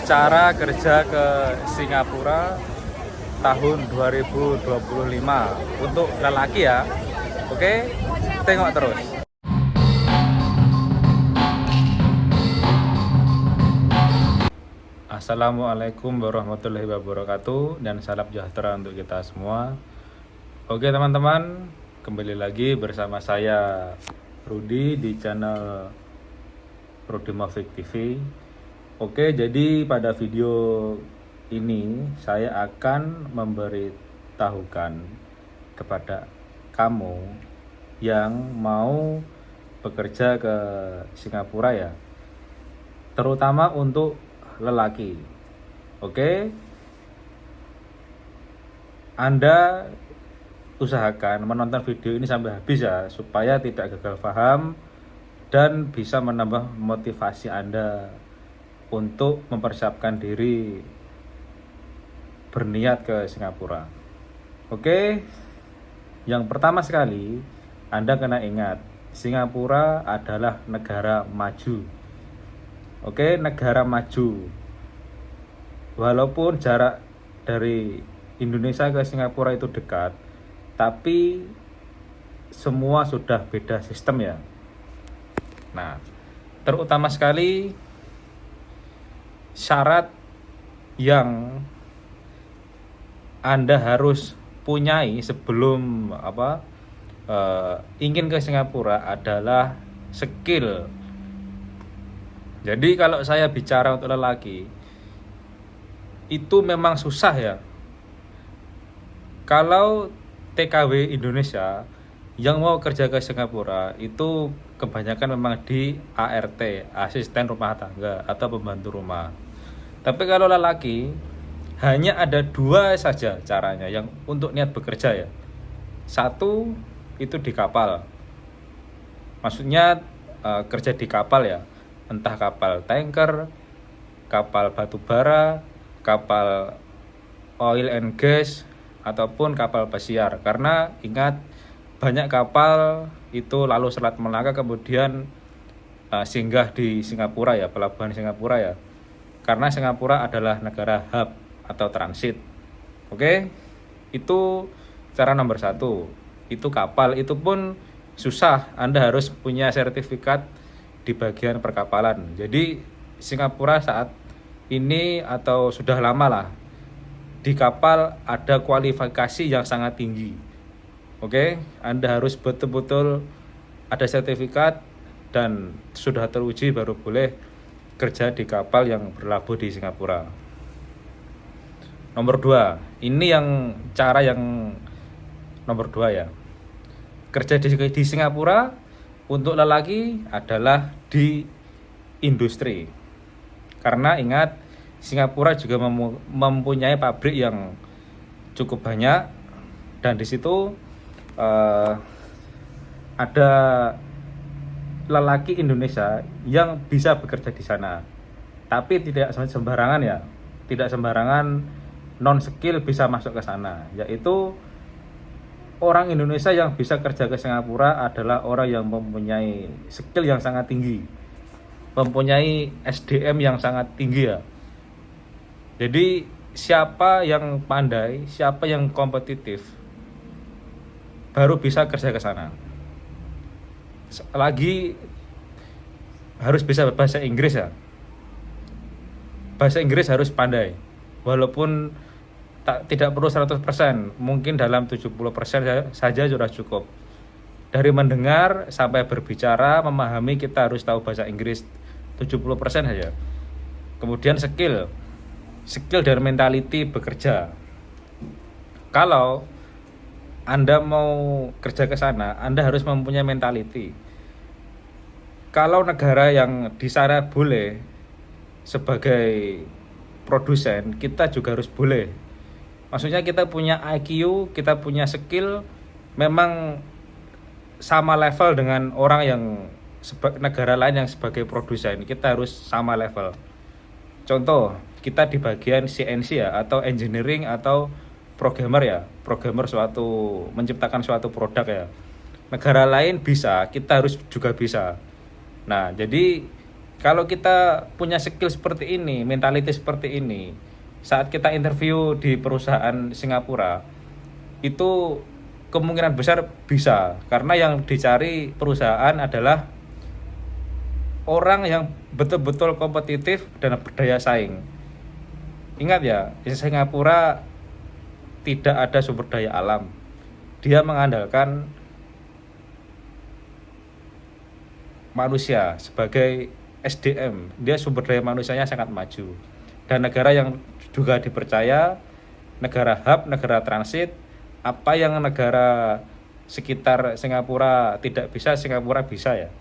Cara kerja ke Singapura tahun 2025 untuk lelaki ya. Oke, tengok terus. Assalamualaikum warahmatullahi wabarakatuh dan salam sejahtera untuk kita semua. Oke teman-teman, kembali lagi bersama saya Rudi di channel Rudi Mavik TV. Oke, jadi pada video ini saya akan memberitahukan kepada kamu yang mau bekerja ke Singapura ya, terutama untuk lelaki. Oke, Anda usahakan menonton video ini sampai habis ya, supaya tidak gagal paham dan bisa menambah motivasi Anda untuk mempersiapkan diri berniat ke Singapura. Oke, yang pertama sekali Anda kena ingat, Singapura adalah negara maju. Oke, negara maju. Walaupun jarak dari Indonesia ke Singapura itu dekat, tapi semua sudah beda sistem ya. Nah, terutama sekali syarat yang Anda harus punyai sebelum ingin ke Singapura adalah skill. Jadi kalau saya bicara untuk lelaki, itu memang susah ya. Kalau TKW Indonesia yang mau kerja ke Singapura itu kebanyakan memang di ART, asisten rumah tangga atau pembantu rumah. Tapi kalau lelaki hanya ada dua saja caranya yang untuk niat bekerja ya. Satu itu di kapal. Maksudnya kerja di kapal ya. Entah kapal tanker, kapal batu bara, kapal oil and gas, ataupun kapal pesiar. Karena ingat, banyak kapal itu lalu Selat Melaka kemudian singgah di Singapura ya, pelabuhan Singapura ya. Karena Singapura adalah negara hub atau transit. Oke, itu cara nomor satu. Itu kapal, itu pun susah. Anda harus punya sertifikat di bagian perkapalan. Jadi Singapura saat ini atau sudah lama lah, di kapal ada kualifikasi yang sangat tinggi. Oke, Anda harus betul-betul ada sertifikat dan sudah teruji baru boleh kerja di kapal yang berlabuh di Singapura. Nomor 2, ini yang cara yang nomor 2 ya. Kerja di Singapura untuk lelaki adalah di industri. Karena ingat, Singapura juga mempunyai pabrik yang cukup banyak dan di situ ada lelaki Indonesia yang bisa bekerja di sana. Tapi tidak sembarangan ya. Tidak sembarangan non skill bisa masuk ke sana. Yaitu orang Indonesia yang bisa kerja ke Singapura adalah orang yang mempunyai skill yang sangat tinggi. Mempunyai SDM yang sangat tinggi ya. Jadi siapa yang pandai, siapa yang kompetitif baru bisa kerja ke sana. Lagi harus bisa bahasa Inggris ya. Bahasa Inggris harus pandai. Walaupun tidak perlu 100%, mungkin dalam 70% saja sudah cukup. Dari mendengar sampai berbicara, memahami, kita harus tahu bahasa Inggris 70% saja. Kemudian skill dan mentality bekerja. Kalau Anda mau kerja ke sana, Anda harus mempunyai mentality. Kalau negara yang di sana boleh sebagai produsen, kita juga harus boleh. Maksudnya kita punya IQ, kita punya skill, memang sama level dengan orang yang negara lain yang sebagai produsen. Kita harus sama level. Contoh, kita di bagian CNC ya, atau engineering atau programmer ya, menciptakan suatu produk ya. Negara lain bisa, kita harus juga bisa. Nah, jadi Kalau kita punya skill seperti ini, mentality seperti ini, saat kita interview di perusahaan Singapura, itu kemungkinan besar bisa, karena yang dicari perusahaan adalah orang yang betul-betul kompetitif dan berdaya saing. Ingat ya, di Singapura tidak ada sumber daya alam. Dia mengandalkan manusia sebagai SDM. Dia sumber daya manusianya sangat maju. Dan negara yang juga dipercaya, negara hub, negara transit, apa yang negara sekitar Singapura tidak bisa, Singapura bisa ya.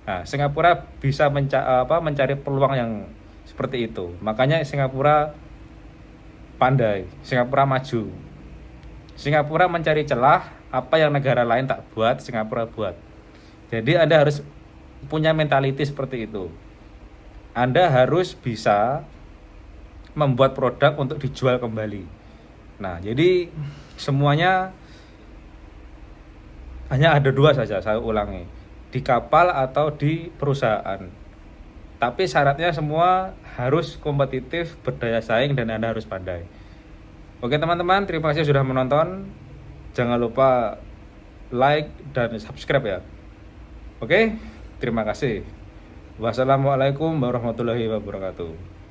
Nah, Singapura bisa mencari peluang yang seperti itu. Makanya Singapura pandai, Singapura maju. Singapura mencari celah apa yang negara lain tak buat, Singapura buat. Jadi Anda harus punya mentality seperti itu. Anda harus bisa membuat produk untuk dijual kembali. Nah, jadi semuanya hanya ada dua saja, saya ulangi, di kapal atau di perusahaan. Tapi syaratnya semua harus kompetitif, berdaya saing, dan Anda harus pandai. Oke teman-teman, terima kasih sudah menonton. Jangan lupa like dan subscribe ya. Oke, terima kasih. Wassalamualaikum warahmatullahi wabarakatuh.